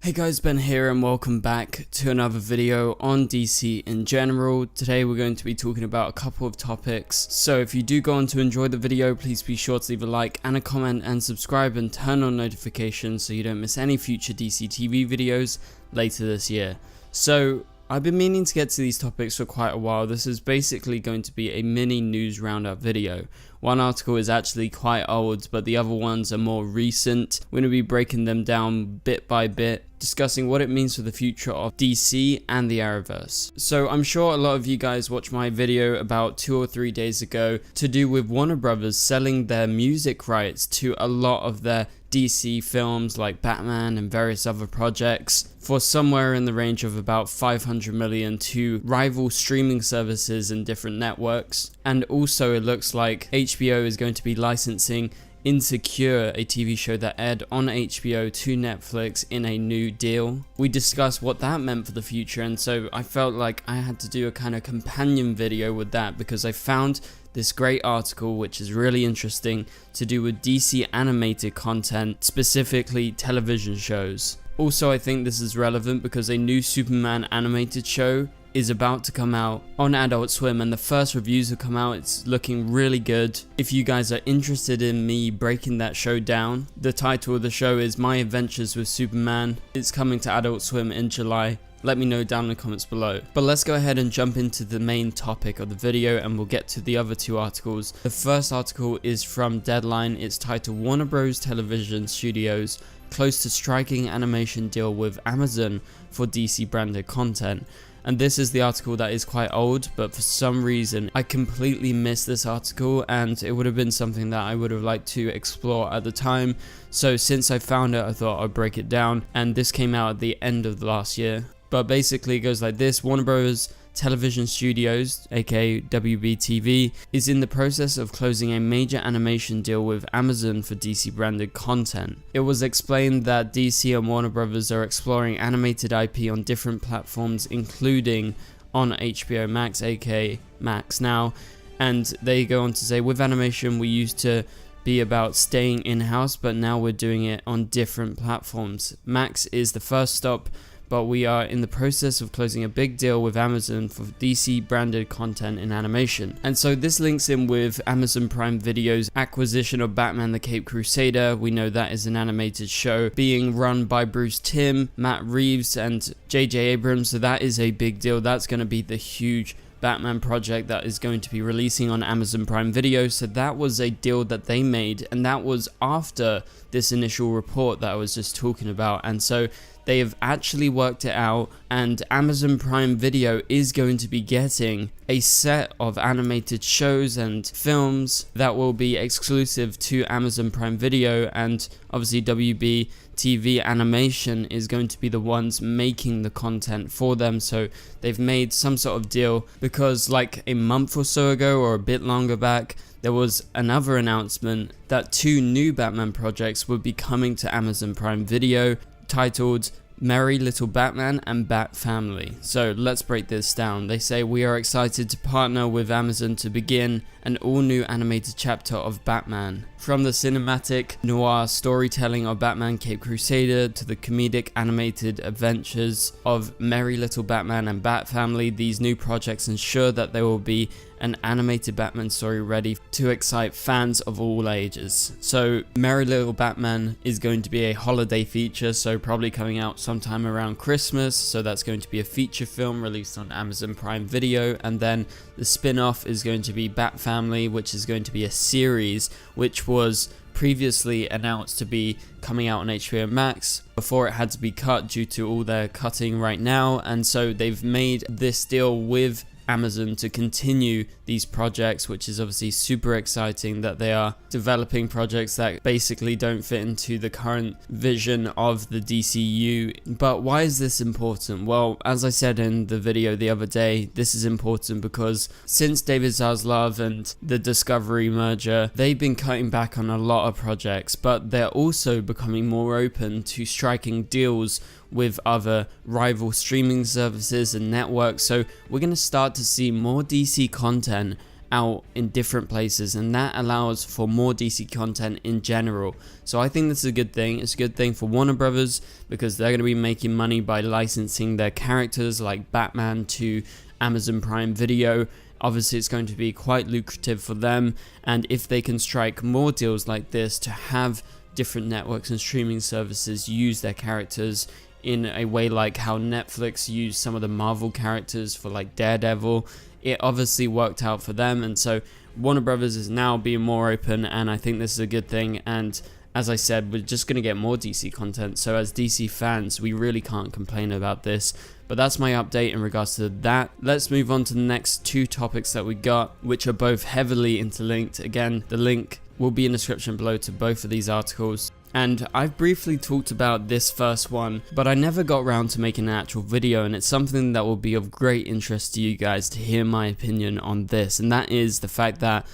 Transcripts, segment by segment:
Hey guys, Ben here and welcome back to another video on DC in general. Today we're going to be talking about a couple of topics, so if you do go on to enjoy the video, please be sure to leave a like and a comment and subscribe and turn on notifications so you don't miss any future DCTV videos later this year. So I've been meaning to get to these topics for quite a while. This is basically going to be a mini news roundup video. One article is actually quite old, but the other ones are more recent. We're going to be breaking them down bit by bit, discussing what it means for the future of DC and the Arrowverse. So I'm sure a lot of you guys watched my video about 2 or 3 days ago to do with Warner Brothers selling their music rights to a lot of their DC films like Batman and various other projects for somewhere in the range of about 500 million to rival streaming services and different networks. And also it looks like HBO is going to be licensing Insecure, a TV show that aired on HBO, to Netflix in a new deal. We discussed what that meant for the future, and so I felt like I had to do a kind of companion video with that because I found this great article which is really interesting to do with DC animated content, specifically television shows. Also, I think this is relevant because a new Superman animated show is about to come out on Adult Swim and the first reviews have come out. It's looking really good. If you guys are interested in me breaking that show down, the title of the show is My Adventures with Superman. It's coming to Adult Swim in July. Let me know down in the comments below. But let's go ahead and jump into the main topic of the video and we'll get to the other two articles. The first article is from Deadline. It's titled Warner Bros. Television Studios close to striking animation deal with Amazon for DC branded content. And this is the article that is quite old, but for some reason I completely missed this article and it would have been something that I would have liked to explore at the time. So since I found it, I thought I'd break it down, and this came out at the end of the last year. But basically it goes like this: Warner Bros. Television Studios, aka WBTV, is in the process of closing a major animation deal with Amazon for DC branded content. It was explained that DC and Warner Bros. Are exploring animated IP on different platforms, including on HBO Max, aka Max Now. And they go on to say, with animation we used to be about staying in-house, but now we're doing it on different platforms. Max is the first stop, but we are in the process of closing a big deal with Amazon for DC branded content in animation. And so this links in with Amazon Prime Video's acquisition of Batman the Caped Crusader. We know that is an animated show being run by Bruce Timm, Matt Reeves and J.J. Abrams, so that is a big deal. That's going to be the huge Batman project that is going to be releasing on Amazon Prime Video. So that was a deal that they made, and that was after this initial report that I was just talking about. And so they have actually worked it out, and Amazon Prime Video is going to be getting a set of animated shows and films that will be exclusive to Amazon Prime Video, and obviously WB TV Animation is going to be the ones making the content for them. So they've made some sort of deal, because like a month or so ago or a bit longer back, there was another announcement that 2 new Batman projects would be coming to Amazon Prime Video, titled Merry Little Batman and Bat Family. So let's break this down. They say, we are excited to partner with Amazon to begin an all-new animated chapter of Batman. From the cinematic noir storytelling of Batman Caped Crusader to the comedic animated adventures of Merry Little Batman and Bat Family, these new projects ensure that there will be an animated Batman story ready to excite fans of all ages. So Merry Little Batman is going to be a holiday feature, so probably coming out sometime around Christmas. So that's going to be a feature film released on Amazon Prime Video, and then the spin-off is going to be Bat Family, which is going to be a series which was previously announced to be coming out on HBO Max before it had to be cut due to all their cutting right now. And so they've made this deal with Amazon to continue these projects, which is obviously super exciting that they are developing projects that basically don't fit into the current vision of the DCEU. But why is this important? Well, as I said in the video the other day, this is important because since David Zaslav and the Discovery merger, they've been cutting back on a lot of projects, but they're also becoming more open to striking deals with other rival streaming services and networks. So we're going to start to see more DC content out in different places, and that allows for more DC content in general. So I think this is a good thing. It's a good thing for Warner Brothers because they're going to be making money by licensing their characters like Batman to Amazon Prime Video. Obviously it's going to be quite lucrative for them, and if they can strike more deals like this to have different networks and streaming services use their characters in a way like how Netflix used some of the Marvel characters for like Daredevil, it obviously worked out for them. And so Warner Brothers is now being more open, and I think this is a good thing. And as I said, we're just going to get more DC content, so as DC fans we really can't complain about this. But that's my update in regards to that. Let's move on to the next two topics that we got, which are both heavily interlinked. Again, the link will be in the description below to both of these articles. And I've briefly talked about this first one, but I never got around to making an actual video, and it's something that will be of great interest to you guys to hear my opinion on this. And that is the fact that,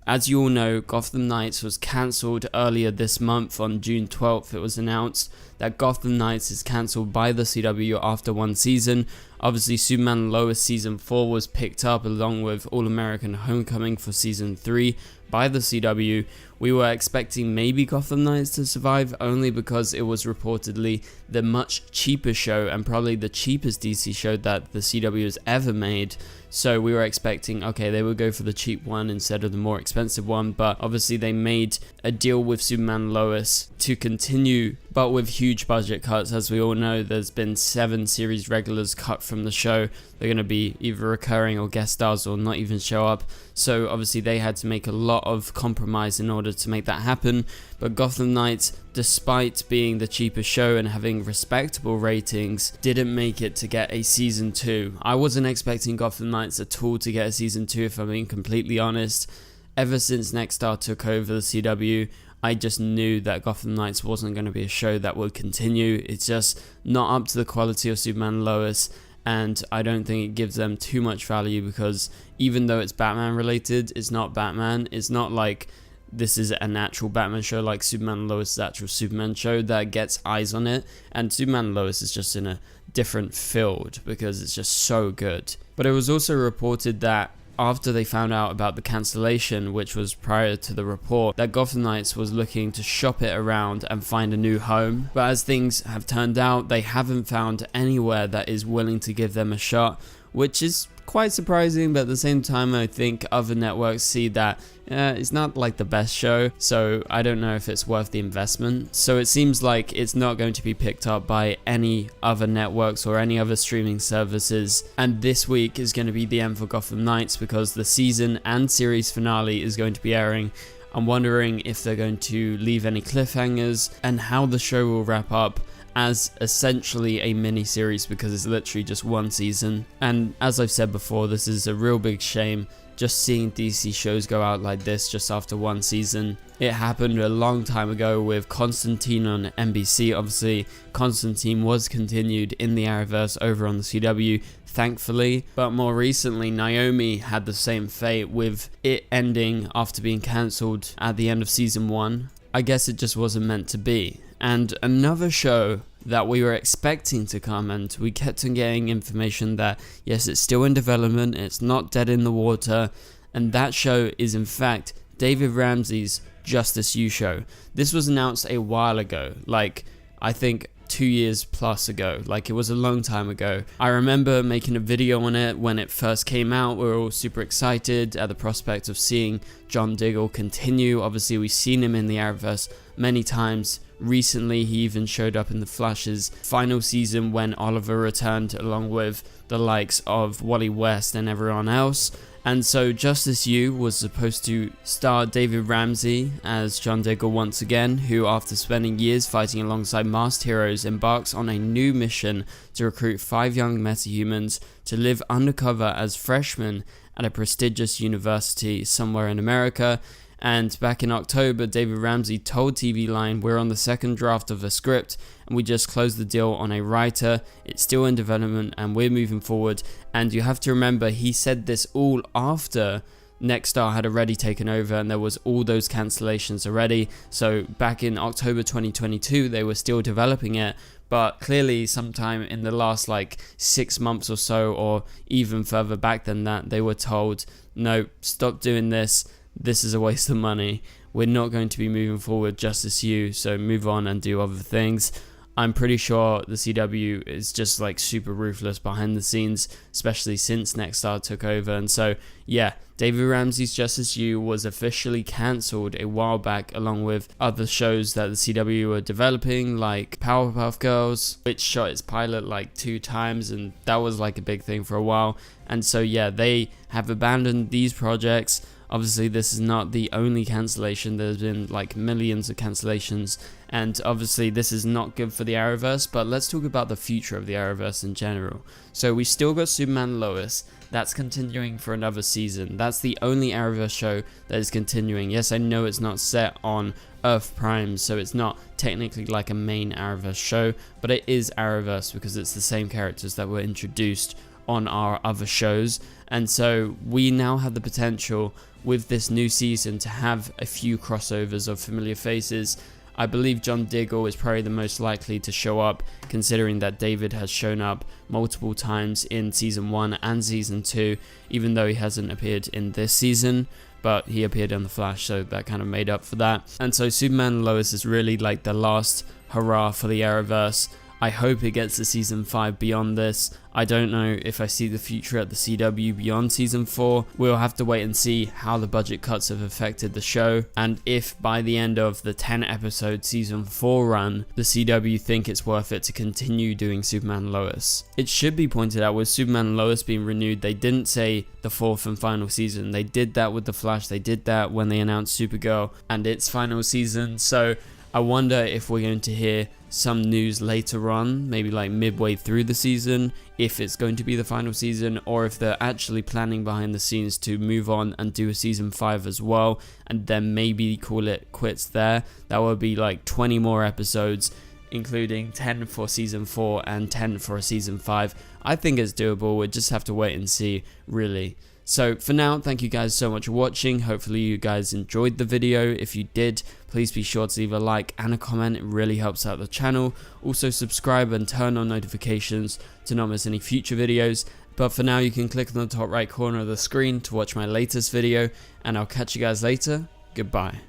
as you all know, Gotham Knights was cancelled earlier this month. On June 12th it was announced that Gotham Knights is cancelled by the CW after one season. Obviously Superman and Lois season 4 was picked up along with All American Homecoming for season 3 by the CW. We were expecting maybe Gotham Knights to survive, only because it was reportedly the much cheaper show and probably the cheapest DC show that the CW has ever made. So we were expecting, okay, they would go for the cheap one instead of the more expensive one, but obviously they made a deal with Superman and Lois to continue, but with huge budget cuts. As we all know, there's been 7 series regulars cut from the show. They're going to be either recurring or guest stars or not even show up. So obviously they had to make a lot of compromise in order to make that happen. But Gotham Knights, despite being the cheapest show and having respectable ratings, didn't make it to get a season 2. I wasn't expecting Gotham Knights at all to get a season 2, if I'm being completely honest. Ever since Nexstar took over the CW, I just knew that Gotham Knights wasn't going to be a show that would continue. It's just not up to the quality of Superman and Lois, and I don't think it gives them too much value, because even though it's Batman related, it's not Batman. It's not like this is a natural Batman show like Superman and Lois' actual Superman show that gets eyes on it, and Superman and Lois is just in a different field because it's just so good. But it was also reported that after they found out about the cancellation, which was prior to the report, that Gotham Knights was looking to shop it around and find a new home. But as things have turned out, they haven't found anywhere that is willing to give them a shot, which is quite surprising. But at the same time, I think other networks see that it's not like the best show, so I don't know if it's worth the investment. So it seems like it's not going to be picked up by any other networks or any other streaming services, and this week is going to be the end for Gotham Knights because the season and series finale is going to be airing. I'm wondering if they're going to leave any cliffhangers and how the show will wrap up as essentially a mini-series, because it's literally just one season. And as I've said before, this is a real big shame, just seeing DC shows go out like this just after one season. It happened a long time ago with Constantine on NBC. Obviously Constantine was continued in the Arrowverse over on the CW, thankfully, but more recently Naomi had the same fate, with it ending after being cancelled at the end of season 1. I guess it just wasn't meant to be. And another show that we were expecting to come, and we kept on getting information that yes, it's still in development, it's not dead in the water, and that show is in fact David Ramsey's Justice U show. This was announced a while ago, like I think 2 years plus ago, like it was a long time ago. I remember making a video on it when it first came out. We were all super excited at the prospect of seeing John Diggle continue. Obviously we've seen him in the Arrowverse many times. Recently he even showed up in the Flash's final season when Oliver returned, along with the likes of Wally West and everyone else. And so Justice U was supposed to star David Ramsey as John Diggle once again, who after spending years fighting alongside masked heroes embarks on a new mission to recruit 5 young metahumans to live undercover as freshmen at a prestigious university somewhere in America. And back in October, David Ramsey told TV Line, we're on the second draft of a script and we just closed the deal on a writer. It's still in development and we're moving forward. And you have to remember, he said this all after Nexstar had already taken over and there was all those cancellations already. So back in October 2022, they were still developing it. but clearly sometime in the last like 6 months or so, or even further back than that, they were told, no, stop doing this. This is a waste of money. We're not going to be moving forward DCEU, so move on and do other things. I'm pretty sure the CW is just like super ruthless behind the scenes, especially since Nexstar took over. And so, yeah, David Ramsey's DCEU was officially cancelled a while back, along with other shows that the CW were developing, like Powerpuff Girls, which shot its pilot like 2 times, and that was like a big thing for a while. And so, yeah, they have abandoned these projects. Obviously, this is not the only cancellation. There's been like millions of cancellations, and obviously this is not good for the Arrowverse, but let's talk about the future of the Arrowverse in general. So we still got Superman and Lois. That's continuing for another season. That's the only Arrowverse show that is continuing. Yes, I know it's not set on Earth Prime, so it's not technically like a main Arrowverse show, but it is Arrowverse because it's the same characters that were introduced on our other shows. And so we now have the potential with this new season to have a few crossovers of familiar faces. I believe John Diggle is probably the most likely to show up, considering that David has shown up multiple times in season 1 and season 2, even though he hasn't appeared in this season, but he appeared on The Flash, so that kind of made up for that. And so Superman and Lois is really like the last hurrah for the Arrowverse. I hope it gets to season 5 beyond this. I don't know if I see the future at the CW beyond season 4. We'll have to wait and see how the budget cuts have affected the show, and if by the end of the 10 episode season 4 run, the CW think it's worth it to continue doing Superman and Lois. It should be pointed out, with Superman and Lois being renewed, they didn't say the 4th and final season. They did that with The Flash, they did that when they announced Supergirl and its final season, so I wonder if we're going to hear some news later on, maybe like midway through the season, if it's going to be the final season, or if they're actually planning behind the scenes to move on and do a season 5 as well, and then maybe call it quits there. That would be like 20 more episodes, including 10 for season 4 and 10 for season 5. I think it's doable. We'll just have to wait and see, really. So for now, thank you guys so much for watching. Hopefully you guys enjoyed the video. If you did, please be sure to leave a like and a comment. It really helps out the channel. Also subscribe and turn on notifications to not miss any future videos. But for now, you can click on the top right corner of the screen to watch my latest video, and I'll catch you guys later. Goodbye.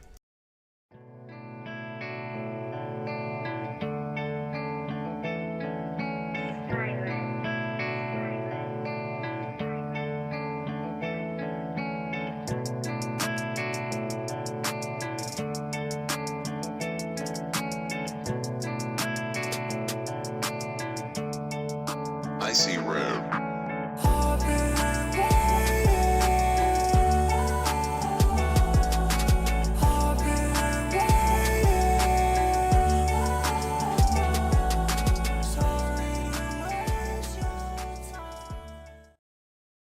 I see red.